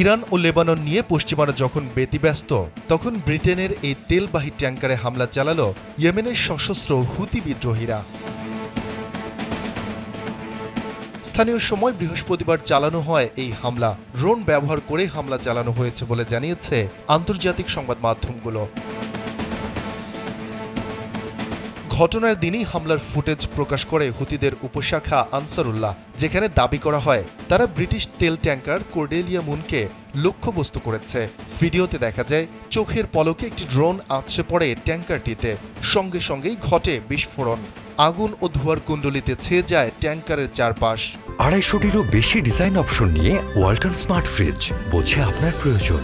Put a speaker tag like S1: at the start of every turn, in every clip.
S1: Iran ও Lebanon নিয়ে পশ্চিমারা যখন ব্যতিব্যস্ত, তখন ব্রিটেনের এই তেলবাহী ট্যাঙ্কারে হামলা চালালো ইয়েমেনের সশস্ত্র হুতি বিদ্রোহীরা। স্থানীয় সময় বৃহস্পতিবার চালানো হয় এই হামলা। ড্রোন ব্যবহার করে হামলা চালানো হয়েছে বলে জানিয়েছে আন্তর্জাতিক সংবাদ মাধ্যমগুলো। ঘটনার দিনই হামলার ফুটেজ প্রকাশ করে হুতিদের উপশাখা আনসারুল্লাহ, যেখানে দাবি করা হয় তারা ব্রিটিশ তেল ট্যাঙ্কার কর্ডেলিয়া মুনকে লক্ষ্যবস্তু করেছে। ভিডিওতে দেখা যায় চোখের পলকে একটি ড্রোন আছড়ে পড়ে ট্যাঙ্কারটিতে। সঙ্গে সঙ্গেই ঘটে বিস্ফোরণ। আগুন ও ধোঁয়ার কুণ্ডলিতে ছেয়ে যায় ট্যাঙ্কারের চারপাশ।
S2: 250-টিরও বেশি ডিজাইন অপশন নিয়ে ওয়ালটন স্মার্ট ফ্রিজ, বোঝে আপনার প্রয়োজন।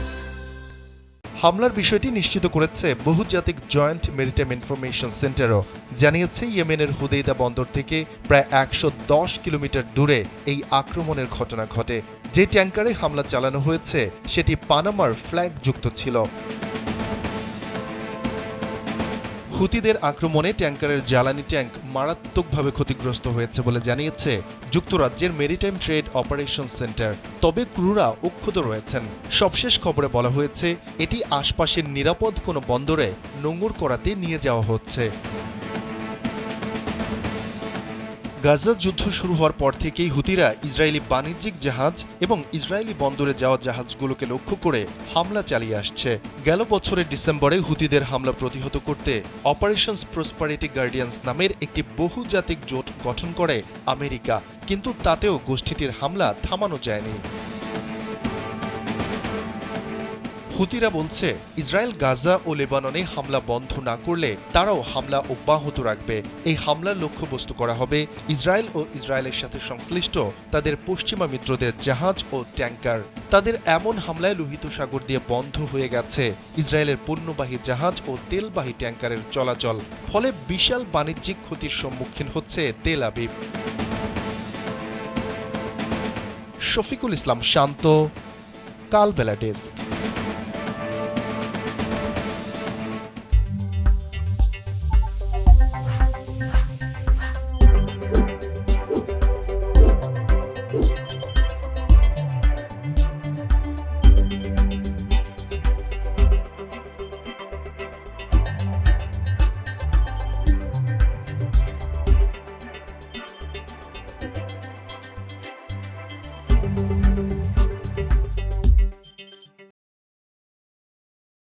S1: হামলার বিষয়টি নিশ্চিত করেছে বহুজাতিক জয়েন্ট মেরিটাইম ইনফরমেশন সেন্টারও। জানিয়েছে ইয়েমেনের হুদেইদা বন্দর থেকে প্রায় 110 কিলোমিটার দূরে এই আক্রমণের ঘটনা ঘটে। যে ট্যাঙ্কারে হামলা চালানো হয়েছে সেটি পানামার ফ্ল্যাগ যুক্ত ছিল। হুতিদের আক্রমণে ট্যাঙ্কারের জ্বালানি ট্যাঙ্ক মারাত্মকভাবে ক্ষতিগ্রস্ত হয়েছে বলে জানিয়েছে যুক্তরাজ্যের মেরিটাইম ট্রেড অপারেশন সেন্টার। তবে ক্রুরা অক্ষত রয়েছেন। সবশেষ খবরে বলা হয়েছে এটি আশপাশের নিরাপদ কোনো বন্দরে নোঙর করাতে নিয়ে যাওয়া হচ্ছে। গাজা যুদ্ধ শুরু হওয়ার পর থেকেই হুতিরা ইসরায়েলি বাণিজ্যিক জাহাজ এবং ইসরায়েলি বন্দরে যাওয়া জাহাজগুলোকে লক্ষ্য করে হামলা চালিয়ে আসছে। গেল বছরের ডিসেম্বরে হুতিদের হামলা প্রতিহত করতে অপারেশনস প্রসপারিটি গার্ডিয়ান্স নামের একটি বহুজাতিক জোট গঠন করে আমেরিকা, কিন্তু তাতেও গোষ্ঠীটির হামলা থামানো যায়নি। হুতিরা বলছে ইসরায়েল গাজা ও লেবাননে হামলা বন্ধ না করলে তারাও হামলা অব্যাহত রাখবে। এই হামলার লক্ষ্যবস্তু করা হবে ইসরায়েল ও ইসরায়েলের সাথে সংশ্লিষ্ট তাদের পশ্চিমা মিত্রদের জাহাজ ও ট্যাঙ্কার। তাদের এমন হামলায় লোহিত সাগর দিয়ে বন্ধ হয়ে গেছে ইসরায়েলের পণ্যবাহী জাহাজ ও তেলবাহী ট্যাঙ্কারের চলাচল। ফলে বিশাল বাণিজ্যিক ক্ষতির সম্মুখীন হচ্ছে তেল আবিব। শফিকুল ইসলাম শান্ত, কালবেলা ডেস্ক।